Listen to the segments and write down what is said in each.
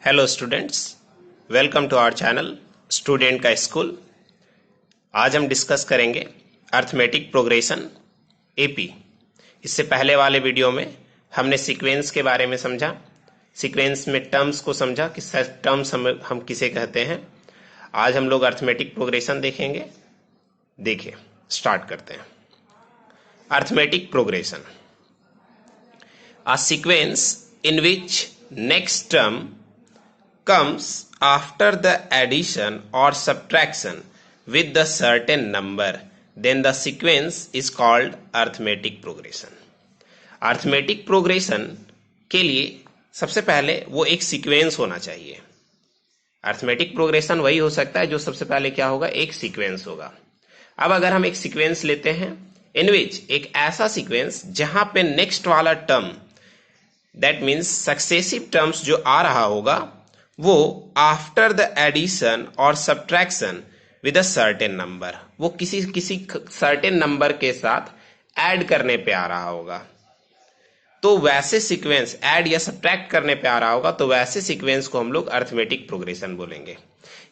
Hello students, welcome to our channel student का school. आज हम डिस्कस करेंगे अर्थमेटिक प्रोग्रेशन एपी। इससे पहले वाले वीडियो में हमने सीक्वेंस के बारे में समझा, सीक्वेंस में टर्म्स को समझा कि टर्म्स हम किसे कहते हैं। आज हम लोग अर्थमेटिक प्रोग्रेशन देखेंगे। देखिए, स्टार्ट करते हैं। Arithmetic progression, a sequence in which next term comes after the addition or subtraction with the certain number, then the sequence is called arithmetic progression. arithmetic progression के लिए सबसे पहले वो एक सीक्वेंस होना चाहिए। अर्थमेटिक प्रोग्रेशन वही हो सकता है जो सबसे पहले क्या होगा, एक सीक्वेंस होगा। अब अगर हम एक सीक्वेंस लेते हैं इन विच, एक ऐसा सीक्वेंस जहां पे नेक्स्ट वाला term, that means successive terms जो आ रहा होगा वो आफ्टर द एडिशन और subtraction with a certain number, वो किसी सर्टेन नंबर के साथ ऐड करने पे आ रहा होगा। तो वैसे सीक्वेंस, ऐड या सब्ट्रैक्ट करने पे आ रहा होगा, तो वैसे सीक्वेंस को हम लोग अर्थमेटिक प्रोग्रेशन बोलेंगे।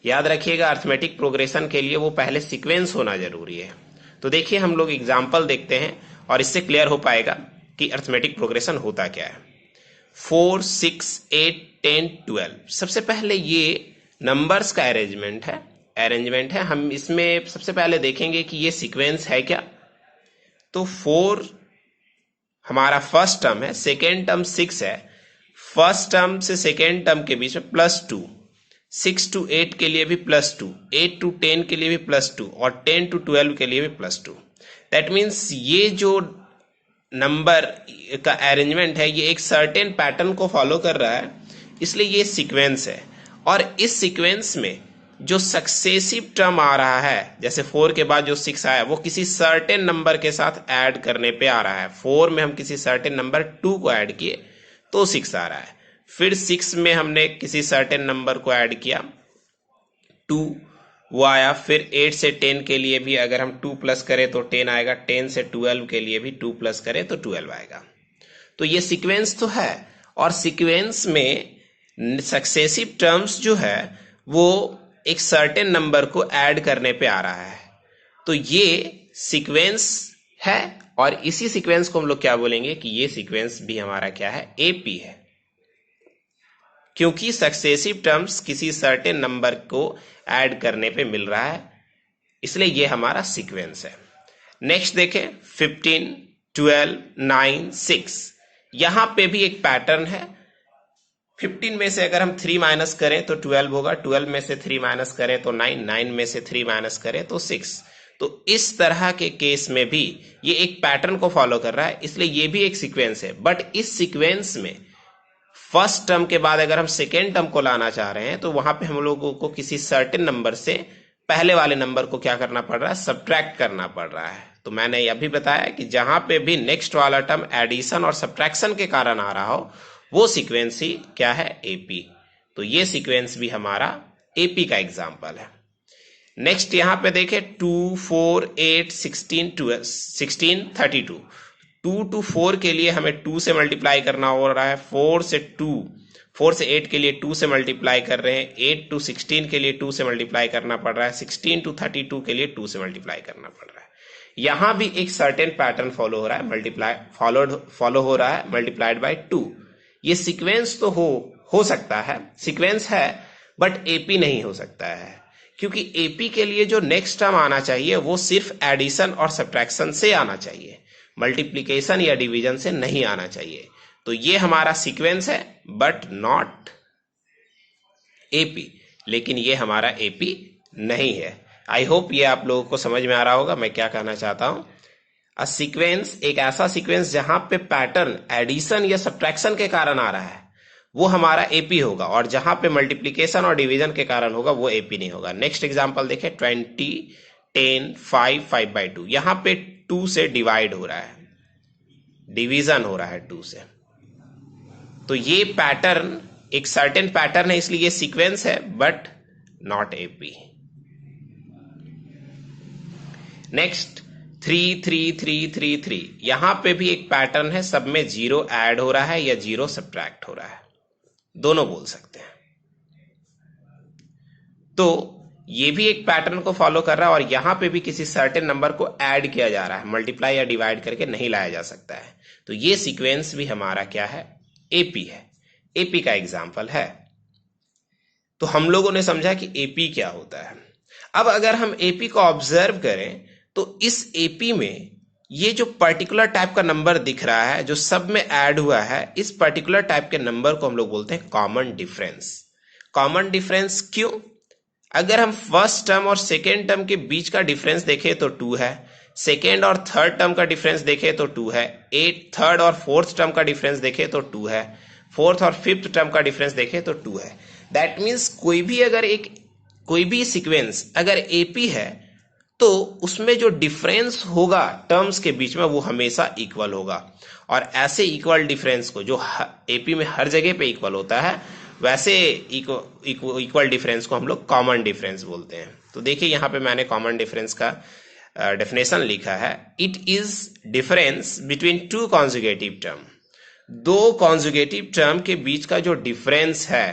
याद रखिएगा, अर्थमेटिक प्रोग्रेशन के लिए वो पहले सीक्वेंस होना जरूरी है। तो देखिए, हम लोग एग्जाम्पल देखते हैं और इससे क्लियर हो पाएगा कि अर्थमेटिक प्रोग्रेशन होता क्या है। 4, 6, 8, 10, 12। सबसे पहले ये नंबर्स का अरेंजमेंट है। हम इसमें सबसे पहले देखेंगे कि ये सीक्वेंस है क्या। तो 4 हमारा फर्स्ट टर्म है, सेकेंड टर्म 6 है, फर्स्ट टर्म से सेकेंड टर्म के बीच में +2, 6 to 8 के लिए भी +2, 8 to 10 के लिए भी +2 और 10 to 12 के लिए भी +2। दैट मीन्स ये जो नंबर का अरेंजमेंट है ये एक सर्टेन पैटर्न को फॉलो कर रहा है, इसलिए ये सीक्वेंस है। और इस सीक्वेंस में जो सक्सेसिव टर्म आ रहा है, जैसे 4 के बाद जो 6 आया, वो किसी सर्टेन नंबर के साथ ऐड करने पे आ रहा है। 4 में हम किसी सर्टेन नंबर 2 को ऐड किए तो 6 आ रहा है। फिर 6 में हमने किसी सर्टेन नंबर को ऐड किया, 2 वो आया। फिर 8 से 10 के लिए भी अगर हम 2 प्लस करें तो 10 आएगा, 10 से 12 के लिए भी 2 प्लस करें तो 12 आएगा। तो ये सीक्वेंस तो है, और सीक्वेंस में सक्सेसिव टर्म्स जो है वो एक सर्टेन नंबर को ऐड करने पे आ रहा है। तो ये सीक्वेंस है, और इसी सीक्वेंस को हम लोग क्या बोलेंगे कि ये सीक्वेंस भी हमारा क्या है, एपी है, क्योंकि सक्सेसिव टर्म्स किसी सर्टेन नंबर को ऐड करने पे मिल रहा है, इसलिए ये हमारा सीक्वेंस है। नेक्स्ट देखें, 15, 12, 9, 6। यहां पे भी एक पैटर्न है। 15 में से अगर हम 3 माइनस करें तो 12 होगा, 12 में से 3 माइनस करें तो 9, 9 में से 3 माइनस करें तो 6। तो इस तरह के केस में भी ये एक पैटर्न को फॉलो कर रहा है, इसलिए ये भी एक सीक्वेंस है। बट इस सीक्वेंस में फर्स्ट टर्म के बाद अगर हम सेकेंड टर्म को लाना चाह रहे हैं तो वहां पे हम लोगों को किसी सर्टेन नंबर से पहले वाले नंबर को क्या करना पड़ रहा है, सब्ट्रैक्ट करना पड़ रहा है। तो मैंने अभी बताया कि जहां पे भी नेक्स्ट वाला टर्म एडिशन और सब्ट्रैक्शन के कारण आ रहा हो वो सीक्वेंस ही क्या है, एपी। तो ये सीक्वेंस भी हमारा एपी का एग्जाम्पल है। नेक्स्ट यहां पे देखें, 2, 4, 8, 16, 12, 16, 32। 2 to 4 के लिए हमें 2 से मल्टीप्लाई करना हो रहा है, 4 से 8 के लिए 2 से मल्टीप्लाई कर रहे हैं, 8 to 16 के लिए 2 से मल्टीप्लाई करना पड़ रहा है, 16 to 32 के लिए 2 से मल्टीप्लाई करना पड़ रहा है। यहां भी एक सर्टेन पैटर्न फॉलो हो रहा है, फॉलो हो रहा है, मल्टीप्लाइड बाय 2। ये सीक्वेंस तो हो सकता है, सीक्वेंस है, बट एपी नहीं हो सकता है, क्योंकि एपी के लिए जो नेक्स्ट टर्म आना चाहिए वो सिर्फ एडिशन और सब्ट्रैक्शन से आना चाहिए, मल्टीप्लिकेशन या डिवीजन से नहीं आना चाहिए। तो ये हमारा सीक्वेंस है बट नॉट एपी, लेकिन ये हमारा एपी नहीं है। आई होप ये आप लोगों को समझ में आ रहा होगा मैं क्या कहना चाहता हूं। अ सीक्वेंस, एक ऐसा सीक्वेंस जहां पे पैटर्न एडिशन या सब्ट्रैक्शन के कारण आ रहा है वो हमारा एपी होगा, और जहां पे मल्टीप्लिकेशन और डिवीजन के कारण होगा वो एपी नहीं होगा। नेक्स्ट एग्जांपल देखें, 20, 10, 5, 5/2। यहां पे 2 से डिवाइड हो रहा है, डिवीजन हो रहा है 2 से। तो ये पैटर्न एक सर्टेन पैटर्न है, इसलिए ये सीक्वेंस है बट नॉट एपी। नेक्स्ट, 3, 3, 3, 3, 3। यहां पे भी एक पैटर्न है, सब में 0 ऐड हो रहा है या 0 सब्ट्रैक्ट हो रहा है, दोनों बोल सकते हैं। तो ये भी एक पैटर्न को फॉलो कर रहा है और यहां पे भी किसी सर्टेन नंबर को ऐड किया जा रहा है, मल्टीप्लाई या डिवाइड करके नहीं लाया जा सकता है। तो ये सीक्वेंस भी हमारा क्या है, एपी है, एपी का एग्जाम्पल है। तो हम लोगों ने समझा कि एपी क्या होता है। अब अगर हम एपी को ऑब्जर्व करें तो इस एपी में ये जो पर्टिकुलर टाइप का नंबर दिख रहा है जो सब में ऐड हुआ है, इस पर्टिकुलर टाइप के नंबर को हम लोग बोलते हैं कॉमन डिफरेंस। कॉमन डिफरेंस क्यों? अगर हम फर्स्ट टर्म और सेकेंड टर्म के बीच का डिफरेंस देखें तो 2 है, सेकेंड और थर्ड टर्म का डिफरेंस देखें तो 2 है, थर्ड और फोर्थ टर्म का डिफरेंस देखें तो 2 है, फोर्थ और फिफ्थ टर्म का डिफरेंस देखें तो 2 है। दैट मीन्स कोई भी सीक्वेंस अगर एपी है तो उसमें जो डिफरेंस होगा टर्म्स के बीच में वो हमेशा इक्वल होगा। और ऐसे इक्वल डिफरेंस को जो एपी में हर जगह पे इक्वल होता है, वैसे इक्वल डिफरेंस को हम लोग कॉमन डिफरेंस बोलते हैं। तो देखिए यहां पे मैंने कॉमन डिफरेंस का डेफिनेशन लिखा है। It is difference between two conjugative term. दो कॉन्जुगेटिव टर्म के बीच का जो डिफरेंस है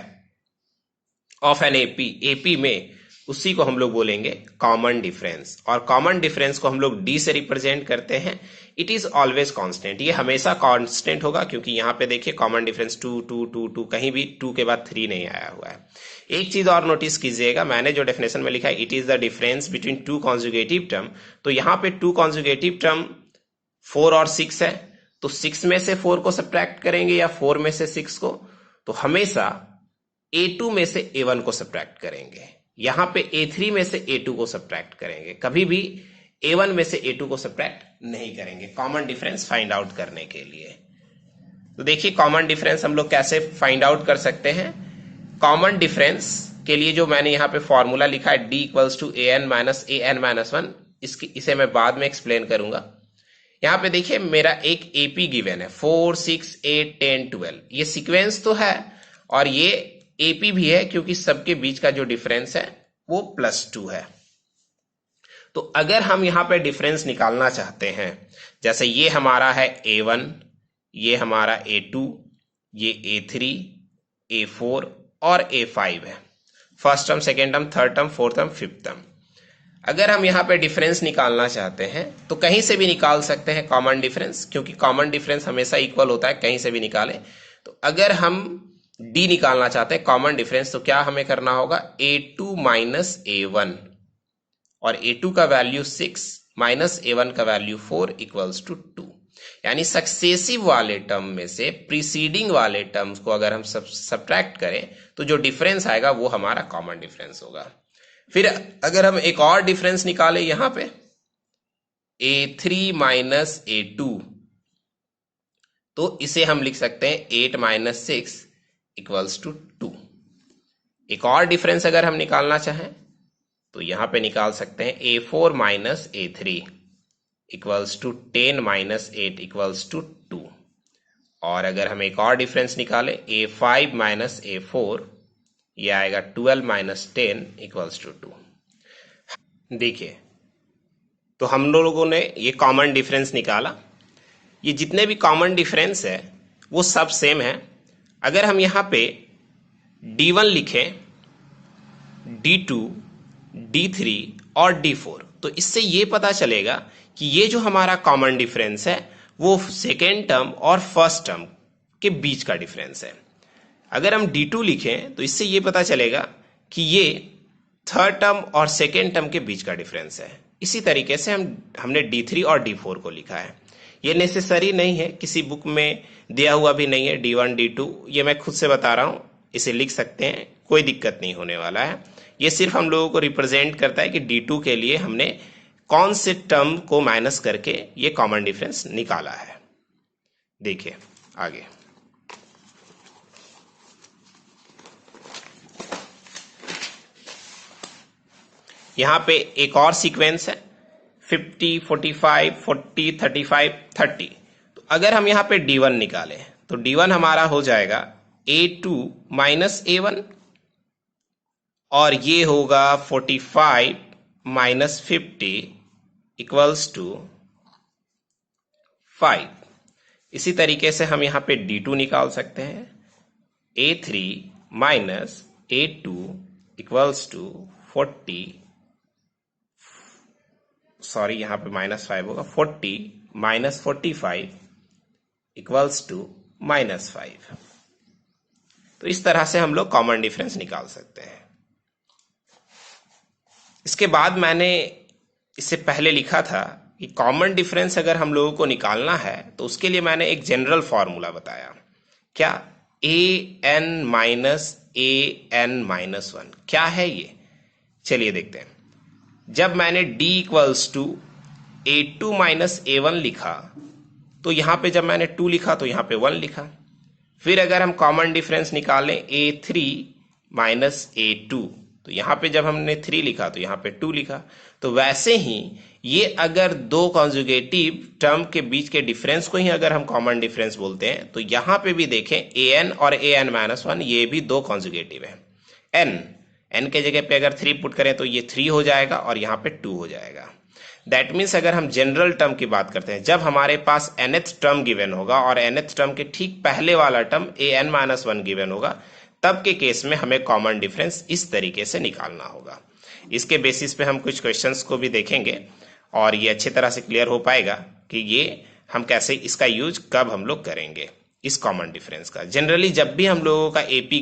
ऑफ एन एपी में, उसी को हम लोग बोलेंगे कॉमन डिफरेंस। और कॉमन डिफरेंस को हम लोग डी से रिप्रेजेंट करते हैं। इट इज ऑलवेज कांस्टेंट, ये हमेशा कांस्टेंट होगा, क्योंकि यहां पे देखिए कॉमन डिफरेंस 2 2 2 2, कहीं भी 2 के बाद 3 नहीं आया हुआ है। एक चीज और नोटिस कीजिएगा, मैंने जो डेफिनेशन में लिखा है it is the difference between two conjugative term, तो यहां पे टू कॉन्जुगेटिव टर्म 4 और 6 है, तो 6 में से 4 को सब्ट्रैक्ट करेंगे या 4 में से 6 को, तो हमेशा A2 में से A1 को सब्ट्रैक्ट करेंगे। यहां पे A3 में से A2 को सब्ट्रैक्ट करेंगे, कभी भी A1 में से A2 को सब्ट्रैक्ट नहीं करेंगे कॉमन डिफरेंस फाइंड आउट करने के लिए। तो देखिए कॉमन डिफरेंस हम लोग कैसे फाइंड आउट कर सकते हैं। कॉमन डिफरेंस के लिए जो मैंने यहां पे फॉर्मूला लिखा है D इक्वल्स टू AN-1, इसे मैं बाद में एक्सप्लेन करूंगा। यहां पे देखिए मेरा एक एपी गिवन है 4 6 8 10 12, ये सीक्वेंस तो है और ये एपी भी है, क्योंकि सबके बीच का जो डिफरेंस है वो +2 है। तो अगर हम यहां पे डिफरेंस निकालना चाहते हैं, जैसे ये हमारा है A1, ये हमारा A2, ये A3, A4 और A5 है, first term, second term, third term, fourth term, fifth term. अगर हम यहां पे डिफरेंस निकालना चाहते हैं तो कहीं से भी निकाल सकते हैं कॉमन डिफरेंस, क्योंकि कॉमन डिफरेंस हमेशा इक्वल होता है, कहीं से भी निकालें। तो अगर हम डी निकालना चाहते हैं कॉमन डिफरेंस, तो क्या हमें करना होगा, A2 माइनस A1, और A2 का वैल्यू 6 माइनस A1 का वैल्यू 4 इक्वल्स टू 2। यानी सक्सेसिव वाले टर्म में से प्रीसीडिंग वाले टर्म्स को अगर हम सब्ट्रैक्ट करें तो जो डिफरेंस आएगा वो हमारा कॉमन डिफरेंस होगा। फिर अगर हम एक और डिफरेंस निकालें यहां पे A3 माइनस A2, तो इसे हम लिख सकते हैं 8 माइनस 6 इक्वल्स टू 2। एक और डिफरेंस अगर हम निकालना चाहें तो यहां पे निकाल सकते हैं A4 minus A3 equals to 10 minus 8 equals to 2। और अगर हम एक और डिफरेंस निकालें A5 माइनस A4, ये आएगा 12 माइनस 10 इक्वल्स टू 2। देखिए तो हम लोगों ने ये कॉमन डिफरेंस निकाला। ये जितने भी कॉमन डिफरेंस है वो सब सेम है। अगर हम यहां पे D1 लिखें, D2, D3 और D4, तो इससे ये पता चलेगा कि ये जो हमारा कॉमन डिफरेंस है वो सेकेंड टर्म और फर्स्ट टर्म के बीच का डिफरेंस है। अगर हम D2 लिखें तो इससे ये पता चलेगा कि ये थर्ड टर्म और सेकेंड टर्म के बीच का डिफरेंस है। इसी तरीके से हमने D3 और D4 को लिखा है। ये नेसेसरी नहीं है, किसी बुक में दिया हुआ भी नहीं है D1 D2, ये मैं खुद से बता रहा हूं, इसे लिख सकते हैं, कोई दिक्कत नहीं होने वाला है। ये सिर्फ हम लोगों को रिप्रेजेंट करता है कि D2 के लिए हमने कौन से टर्म को माइनस करके ये कॉमन डिफरेंस निकाला है। देखिए आगे यहां पे एक और सीक्वेंस है 50 45 40 35 30। तो अगर हम यहां पे D1 निकालें तो D1 हमारा हो जाएगा A2 माइनस A1, और ये होगा 45 माइनस 50 इक्वल्स टू 5। इसी तरीके से हम यहां पे D2 निकाल सकते हैं, A3 minus A2 equals to 40, sorry यहां पे -5 होगा, 40 - 45 इक्वल्स टू -5। तो इस तरह से हम लोग कॉमन डिफरेंस निकाल सकते हैं। इसके बाद मैंने इससे पहले लिखा था कि कॉमन डिफरेंस अगर हम लोगों को निकालना है तो उसके लिए मैंने एक जनरल फॉर्मूला बताया। क्या? an-an-1। क्या है ये? चलिए देखते हैं। जब मैंने d equals to a2 - a1 लिखा तो यहां पे जब मैंने 2 लिखा तो यहां पे 1 लिखा। फिर अगर हम कॉमन डिफरेंस निकालें a3 - a2 तो यहां पे जब हमने 3 लिखा तो यहां पे 2 लिखा। तो वैसे ही ये अगर दो कॉन्जुगेटिव टर्म के बीच के डिफरेंस को ही अगर हम कॉमन डिफरेंस बोलते हैं तो यहां पे भी देखें an और an-1 ये भी दो कॉन्जुगेटिव है। n के जगह पे अगर 3 पुट करें तो ये 3 हो जाएगा और यहां पे 2 हो जाएगा। दैट मीन्स अगर हम जनरल टर्म की बात करते हैं, जब हमारे पास nth टर्म गिवन होगा और nth टर्म के ठीक पहले वाला टर्म an-1 गिवन होगा, तब के केस में हमें कॉमन डिफरेंस इस तरीके से निकालना होगा। इसके बेसिस पे हम कुछ क्वेश्चंस को भी देखेंगे और ये अच्छी तरह से क्लियर हो पाएगा कि ये हम कैसे इसका यूज कब हम लोग करेंगे इस कॉमन डिफरेंस का। जनरली जब भी हम लोगों का एपी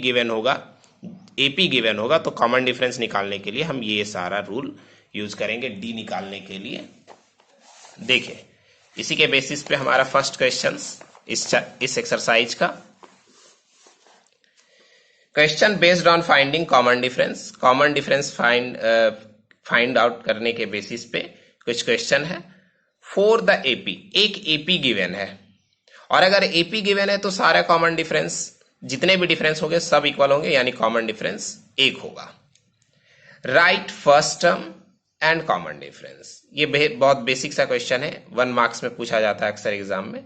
गिवन होगा तो कॉमन डिफरेंस निकालने के लिए हम ये सारा रूल यूज करेंगे डी निकालने के लिए। देखिए इसी के बेसिस पे हमारा फर्स्ट क्वेश्चन इस एक्सरसाइज का question based on finding common difference find out करने के बेसिस पे कुछ क्वेश्चन है। फॉर द एपी, एक एपी गिवन है और अगर एपी गिवन है तो सारे कॉमन डिफरेंस जितने भी डिफरेंस होंगे सब इक्वल होंगे, यानी कॉमन डिफरेंस 1 होगा। Right first term and common difference, ये बहुत बेसिक सा क्वेश्चन है, 1 मार्क्स में पूछा जाता है अक्सर एग्जाम में।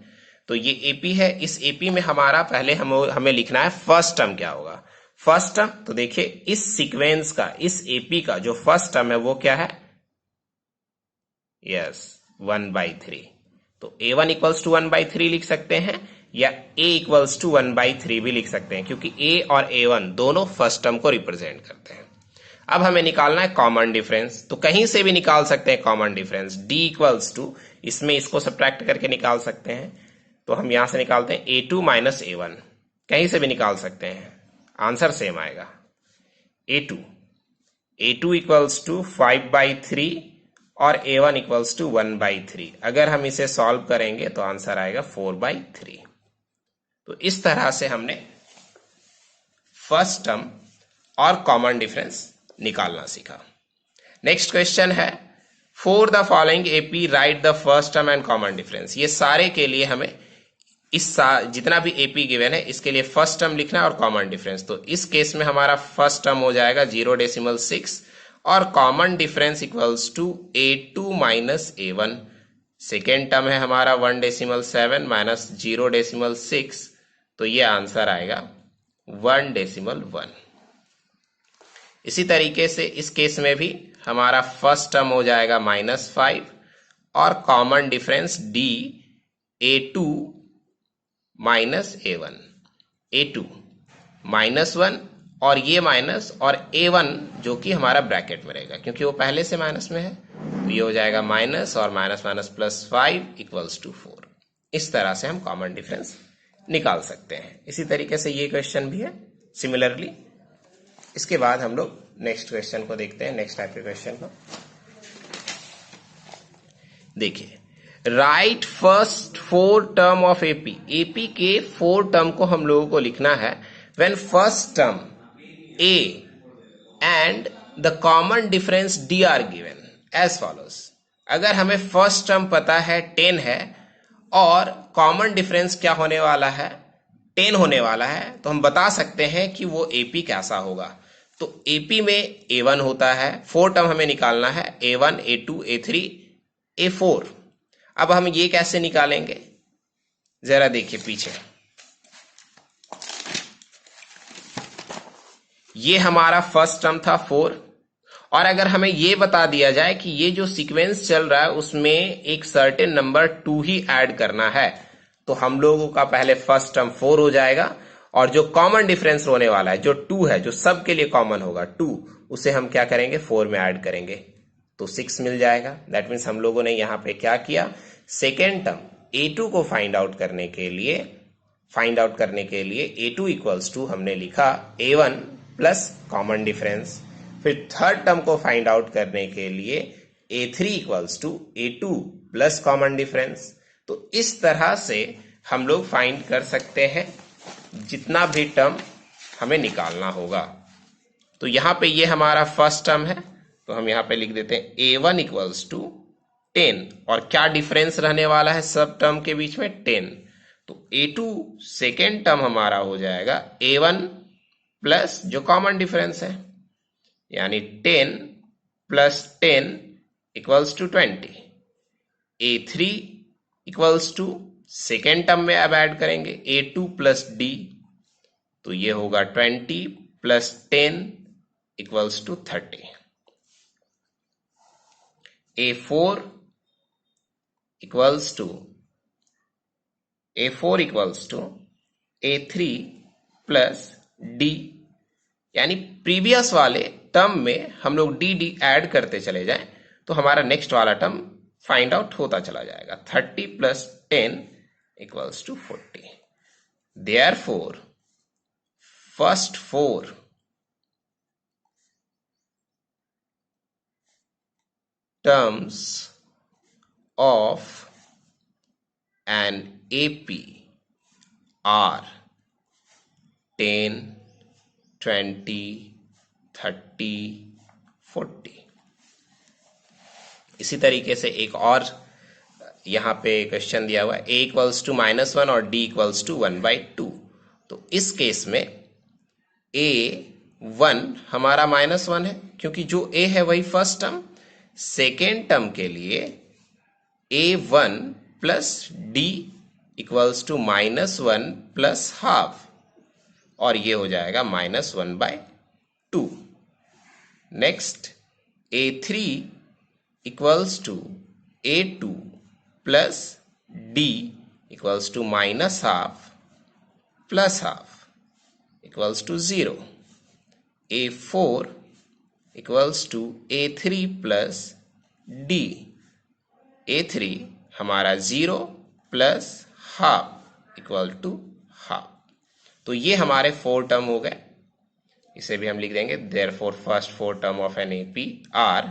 तो ये एपी है, इस एपी में हमारा पहले हमें लिखना है फर्स्ट टर्म क्या होगा। फर्स्ट टर्म तो देखिए इस सीक्वेंस का, इस एपी का जो फर्स्ट टर्म है वो क्या है? यस 1/3। तो a1 इक्वल्स टू 1/3 लिख सकते हैं या a इक्वल्स टू 1/3 भी लिख सकते हैं, क्योंकि a और a1 दोनों फर्स्ट टर्म को रिप्रेजेंट करते हैं। अब हमें निकालना है कॉमन डिफरेंस, तो कहीं से भी निकाल सकते हैं common difference. d equals to, इसमें इसको सब्ट्रैक्ट करके निकाल सकते हैं, तो हम यहां से निकालते हैं a2 - a1, कहीं से भी निकाल सकते हैं, आंसर सेम आएगा a2 इक्वल्स टू 5/3 और a1 इक्वल्स टू 1/3। अगर हम इसे सॉल्व करेंगे तो आंसर आएगा 4/3। तो इस तरह से हमने फर्स्ट टर्म और कॉमन डिफरेंस निकालना सीखा। नेक्स्ट क्वेश्चन है for the following AP right the first term and common difference. ये सारे के लिए हमें जितना भी एपी गिवन है इसके लिए फर्स्ट टर्म लिखना है और कॉमन डिफरेंस। तो इस केस में हमारा फर्स्ट टर्म हो जाएगा 0.6 और common difference equals to a2 - a1। Second term है हमारा 1.7 माइनस 0.6, तो ये आंसर आएगा 1.1। इसी तरीके से इस केस में भी हमारा फर्स्ट टर्म हो जाएगा -5 और common difference d a2 - a1, a2 -1 और ये माइनस और a1 जो कि हमारा ब्रैकेट में रहेगा क्योंकि वो पहले से माइनस में है, तो ये हो जाएगा माइनस और माइनस माइनस +5 इक्वल्स टू 4। इस तरह से हम कॉमन डिफरेंस निकाल सकते हैं। इसी तरीके से ये क्वेश्चन भी है सिमिलरली। इसके बाद हम लोग नेक्स्ट क्वेश्चन को देखते हैं, नेक्स्ट टाइप के क्वेश्चन को देखिए। Right first 4 term of AP, AP के 4 टर्म को हम लोगों को लिखना है when first term a and the common difference d are given as follows। अगर हमें फर्स्ट टर्म पता है 10 है और कॉमन डिफरेंस क्या होने वाला है 10 होने वाला है, तो हम बता सकते हैं कि वो एपी कैसा होगा। तो एपी में a1 होता है, 4 टर्म हमें निकालना है a1 a2 a3 a4। अब हम ये कैसे निकालेंगे जरा देखिए पीछे। ये हमारा फर्स्ट टर्म था 4 और अगर हमें ये बता दिया जाए कि ये जो सीक्वेंस चल रहा है उसमें एक सर्टेन नंबर 2 ही ऐड करना है, तो हम लोगों का पहले फर्स्ट टर्म 4 हो जाएगा और जो कॉमन डिफरेंस होने वाला है, जो 2 है, जो सबके लिए कॉमन होगा 2, उसे हम क्या करेंगे 4 में ऐड करेंगे तो 6 मिल जाएगा। दैट मीन्स हम लोगों ने यहां पे क्या किया, सेकेंड टर्म a2 को फाइंड आउट करने के लिए a2 इक्वल्स टू हमने लिखा a1 प्लस कॉमन डिफरेंस। फिर थर्ड टर्म को फाइंड आउट करने के लिए a3 equals to a2 plus common difference. तो इस तरह से हम लोग फाइंड कर सकते हैं जितना भी टर्म हमें निकालना होगा। तो यहां पे ये हमारा फर्स्ट टर्म है, तो हम यहां पे लिख देते हैं a1 इक्वल्स टू 10, और क्या डिफरेंस रहने वाला है सब टर्म के बीच में 10, तो a2 सेकेंड टर्म हमारा हो जाएगा a1 प्लस जो कॉमन डिफरेंस है, यानी 10 plus 10 equals to 20। a3 equals to second term में अब ऐड करेंगे a2 प्लस d, तो ये होगा 20 plus 10 equals to 30। a4 equals to a3 plus d, यानी प्रीवियस वाले टर्म में हम लोग डी ऐड करते चले जाएं तो हमारा नेक्स्ट वाला टर्म फाइंड आउट होता चला जाएगा। 30 plus 10 equals to 40। Therefore first 4 terms of an AP are 10, 20, 30, 40। इसी तरीके से एक और यहाँ पे क्वेश्चन दिया हुआ है a इक्वल्स टू -1 और d इक्वल्स टू 1/2। तो इस केस में a1 हमारा -1 है, क्योंकि जो a है वही फर्स्ट टर्म। सेकेंड टर्म के लिए a1 plus d equals to -1 plus half, और ये हो जाएगा -1/2। Next a3 equals to a2 plus d equals to -half plus half equals to 0। a4 equals to a3 plus d, a3 हमारा 0 plus half equal to half. तो ये हमारे 4 term हो गए, इसे भी हम लिख देंगे therefore first 4 term of an AP are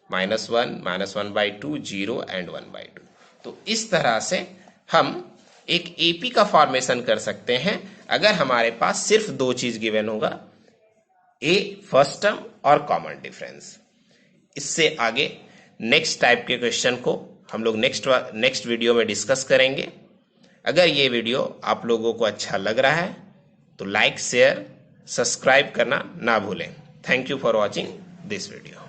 -1, -1/2, 0 and 1/2। तो इस तरह से हम एक एपी का फॉर्मेशन कर सकते हैं अगर हमारे पास सिर्फ 2 चीज गिवन होगा, ए फर्स्ट टर्म और कॉमन डिफरेंस। इससे आगे नेक्स्ट टाइप के क्वेश्चन को हम लोग नेक्स्ट वीडियो में डिस्कस करेंगे। अगर ये वीडियो आप लोगों को अच्छा लग रहा है तो लाइक, शेयर, सब्सक्राइब करना ना भूलें। Thank you for watching this video.